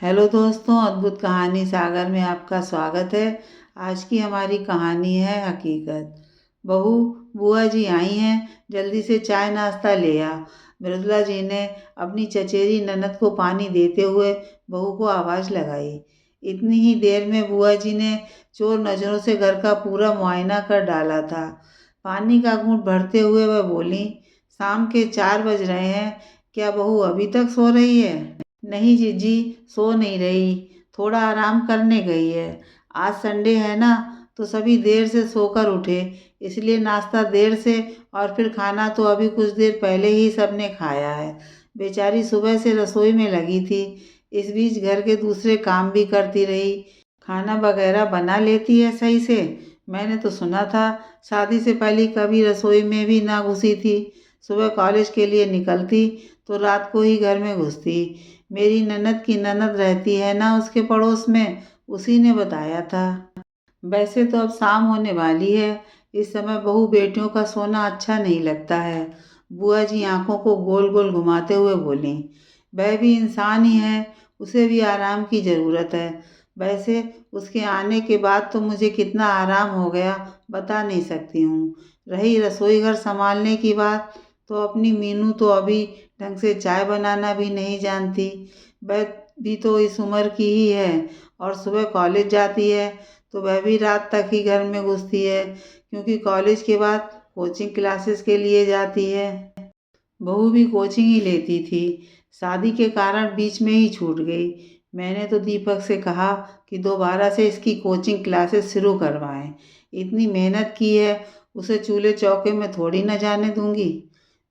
Hello दोस्तों, अद्भुत कहानी सागर में आपका स्वागत है। आज की हमारी कहानी है हकीकत। बहू, बुआ जी आई हैं, जल्दी से चाय नाश्ता ले आ। मृदुला जी ने अपनी चचेरी ननद को पानी देते हुए बहू को आवाज़ लगाई। इतनी ही देर में बुआ जी ने चोर नज़रों से घर का पूरा मुआयना कर डाला था। पानी का घूंट भरते हुए वह बोली, शाम के 4 बज रहे हैं, क्या बहू अभी तक सो रही है? नहीं जीजी, सो नहीं रही, थोड़ा आराम करने गई है। आज संडे है ना, तो सभी देर से सोकर उठे, इसलिए नाश्ता देर से और फिर खाना तो अभी कुछ देर पहले ही सबने खाया है। बेचारी सुबह से रसोई में लगी थी, इस बीच घर के दूसरे काम भी करती रही। खाना वगैरह बना लेती है सही से? मैंने तो सुना था शादी से पहले कभी रसोई में भी ना घुसी थी। सुबह कॉलेज के लिए निकलती तो रात को ही घर में घुसती। मेरी ननद की ननद रहती है ना उसके पड़ोस में, उसी ने बताया था। वैसे तो अब शाम होने वाली है, इस समय बहू बेटियों का सोना अच्छा नहीं लगता है। बुआ जी आंखों को गोल गोल घुमाते हुए बोली, वह भी इंसान ही है, उसे भी आराम की ज़रूरत है। वैसे उसके आने के बाद तो मुझे कितना आराम हो गया बता नहीं सकती हूँ। रही रसोई घर संभालने की बात, तो अपनी मीनू तो अभी ढंग से चाय बनाना भी नहीं जानती। वह भी तो इस उम्र की ही है, और सुबह कॉलेज जाती है तो वह भी रात तक ही घर में घुसती है, क्योंकि कॉलेज के बाद कोचिंग क्लासेस के लिए जाती है। बहू भी कोचिंग ही लेती थी, शादी के कारण बीच में ही छूट गई। मैंने तो दीपक से कहा कि दोबारा से इसकी कोचिंग क्लासेस शुरू करवाएं। इतनी मेहनत की है, उसे चूल्हे चौके में थोड़ी न जाने दूंगी।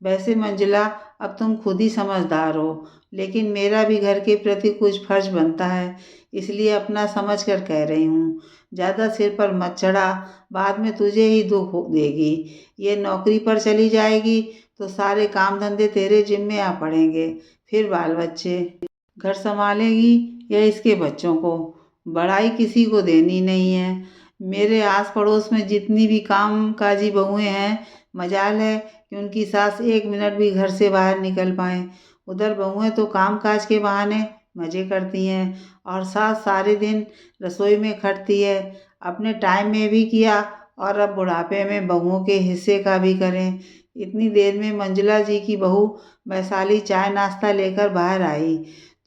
वैसे मंजुला, अब तुम खुद ही समझदार हो, लेकिन मेरा भी घर के प्रति कुछ फर्ज बनता है, इसलिए अपना समझ कर कह रही हूँ। ज़्यादा सिर पर मत चढ़ा, बाद में तुझे ही दुख देगी। ये नौकरी पर चली जाएगी तो सारे काम धंधे तेरे जिम्मे आ पड़ेंगे। फिर बाल बच्चे, घर संभालेगी या इसके बच्चों को? बड़ाई किसी को देनी नहीं है। मेरे आस पड़ोस में जितनी भी काम काजी बहुएं हैं, मजाल है कि उनकी सास 1 मिनट भी घर से बाहर निकल पाए। उधर बहुएं तो काम काज के बहाने मज़े करती हैं, और सास सारे दिन रसोई में खटती है। अपने टाइम में भी किया, और अब बुढ़ापे में बहुओं के हिस्से का भी करें। इतनी देर में मंजुला जी की बहू वैशाली चाय नाश्ता लेकर बाहर आई,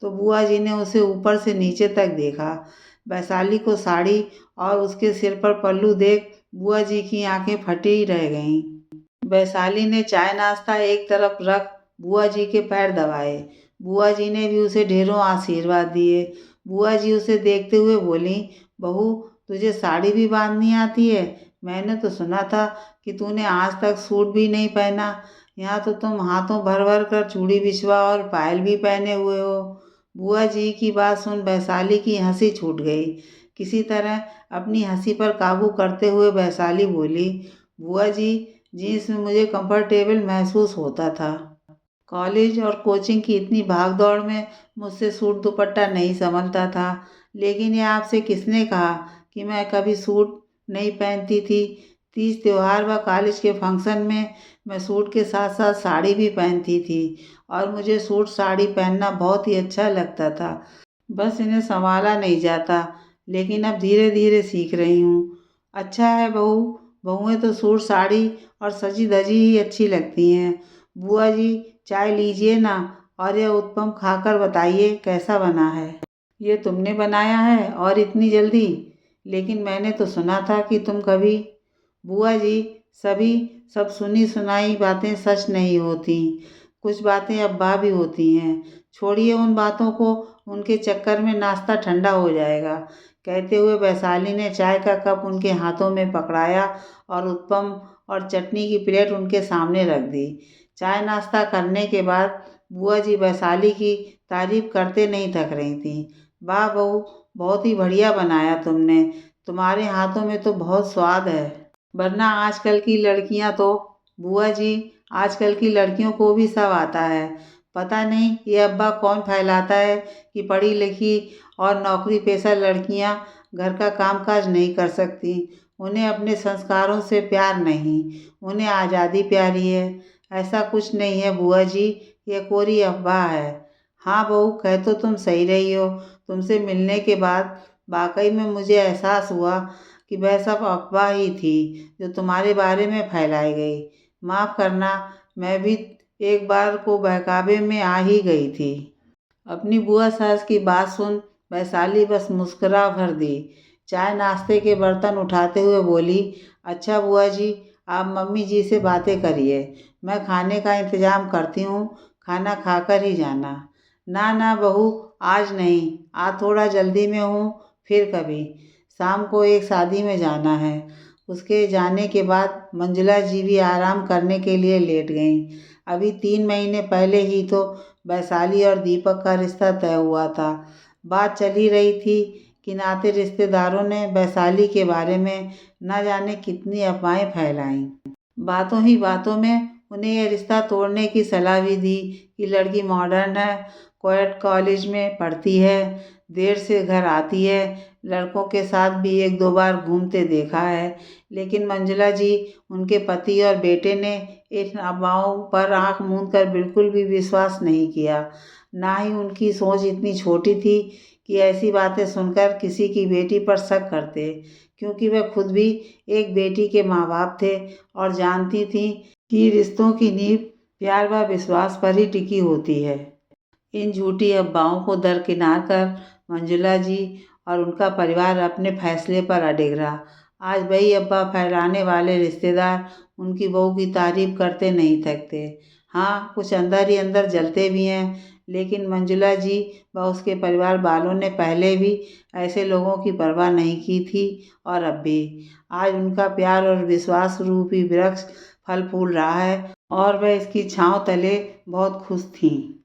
तो बुआ जी ने उसे ऊपर से नीचे तक देखा। वैशाली को साड़ी और उसके सिर पर पल्लू देख बुआ जी की आंखें फटी रह गईं। वैशाली ने चाय नाश्ता एक तरफ रख बुआ जी के पैर दबाए। बुआ जी ने भी उसे ढेरों आशीर्वाद दिए। बुआ जी उसे देखते हुए बोली, बहू, तुझे साड़ी भी बांधनी आती है? मैंने तो सुना था कि तूने आज तक सूट भी नहीं पहना, यहाँ तो तुम हाथों भर भर कर चूड़ी बिछवा और पायल भी पहने हुए हो। बुआ जी की बात सुन वैशाली की हंसी छूट गई। किसी तरह अपनी हंसी पर काबू करते हुए वैशाली बोली, बुआ जी, जीन्स में मुझे कंफर्टेबल महसूस होता था। कॉलेज और कोचिंग की इतनी भाग दौड़ में मुझसे सूट दुपट्टा नहीं संभलता था। लेकिन ये आपसे किसने कहा कि मैं कभी सूट नहीं पहनती थी? तीज त्योहार व कॉलेज के फंक्शन में मैं सूट के साथ साथ साड़ी भी पहनती थी, और मुझे सूट साड़ी पहनना बहुत ही अच्छा लगता था। बस इन्हें संभाला नहीं जाता, लेकिन अब धीरे धीरे सीख रही हूँ। अच्छा है बहू, बहुएं तो सूट साड़ी और सजी धजी ही अच्छी लगती हैं। बुआ जी, चाय लीजिए ना, और यह उत्पम खाकर बताइए कैसा बना है। ये तुमने बनाया है, और इतनी जल्दी? लेकिन मैंने तो सुना था कि तुम कभी। बुआ जी, सभी सब सुनी सुनाई बातें सच नहीं होती, कुछ बातें अफवाह भी होती हैं। छोड़िए उन बातों को, उनके चक्कर में नाश्ता ठंडा हो जाएगा। कहते हुए वैशाली ने चाय का कप उनके हाथों में पकड़ाया और उत्पम और चटनी की प्लेट उनके सामने रख दी। चाय नाश्ता करने के बाद बुआ जी वैशाली की तारीफ करते नहीं थक रही थीं। वाह बहू, बहुत ही बढ़िया बनाया तुमने, तुम्हारे हाथों में तो बहुत स्वाद है। वरना आजकल की लड़कियां तो, बुआ जी, आजकल की लड़कियों को भी सब आता है। पता नहीं ये अब्बा कौन फैलाता है कि पढ़ी लिखी और नौकरी पेशा लड़कियां घर का कामकाज नहीं कर सकती। उन्हें अपने संस्कारों से प्यार नहीं, उन्हें आज़ादी प्यारी है। ऐसा कुछ नहीं है बुआ जी, ये कोरी अफवाह है। हाँ बहू, कह तो तुम सही रही हो, तुमसे मिलने के बाद वाकई में मुझे एहसास हुआ कि वह सब अफवाह ही थी जो तुम्हारे बारे में फैलाई गई। माफ़ करना, मैं भी एक बार को बहकावे में आ ही गई थी। अपनी बुआ सास की बात सुन वैशाली बस मुस्कुरा भर दी। चाय नाश्ते के बर्तन उठाते हुए बोली, अच्छा बुआ जी, आप मम्मी जी से बातें करिए, मैं खाने का इंतज़ाम करती हूँ, खाना खाकर ही जाना। ना ना बहू, आज नहीं, आज थोड़ा जल्दी में हूँ, फिर कभी। शाम को एक शादी में जाना है। उसके जाने के बाद मंजुला जी भी आराम करने के लिए लेट गईं। अभी 3 महीने पहले ही तो वैशाली और दीपक का रिश्ता तय हुआ था। बात चल ही रही थी कि नाते रिश्तेदारों ने वैशाली के बारे में न जाने कितनी अफवाहें फैलाईं। बातों ही बातों में उन्हें यह रिश्ता तोड़ने की सलाह भी दी कि लड़की मॉडर्न है, कोएड कॉलेज में पढ़ती है, देर से घर आती है, लड़कों के साथ भी 1-2 बार घूमते देखा है। लेकिन मंजुला जी, उनके पति और बेटे ने इन अफवाहों पर आंख मूंद कर बिल्कुल भी विश्वास नहीं किया। ना ही उनकी सोच इतनी छोटी थी कि ऐसी बातें सुनकर किसी की बेटी पर शक करते, क्योंकि वे खुद भी एक बेटी के माँ बाप थे और जानती थीं कि रिश्तों की नींव प्यार व विश्वास पर ही टिकी होती है। इन झूठी अफवाहों को दरकिनार कर मंजुला जी और उनका परिवार अपने फैसले पर अडिग रहा। आज वही अफवाह फैलाने वाले रिश्तेदार उनकी बहू की तारीफ करते नहीं थकते। हाँ, कुछ अंदर ही अंदर जलते भी हैं, लेकिन मंजुला जी व उसके परिवार वालों ने पहले भी ऐसे लोगों की परवाह नहीं की थी और अब भी। आज उनका प्यार और विश्वास रूपी वृक्ष फल फूल रहा है और वह इसकी छाँव तले बहुत खुश थीं।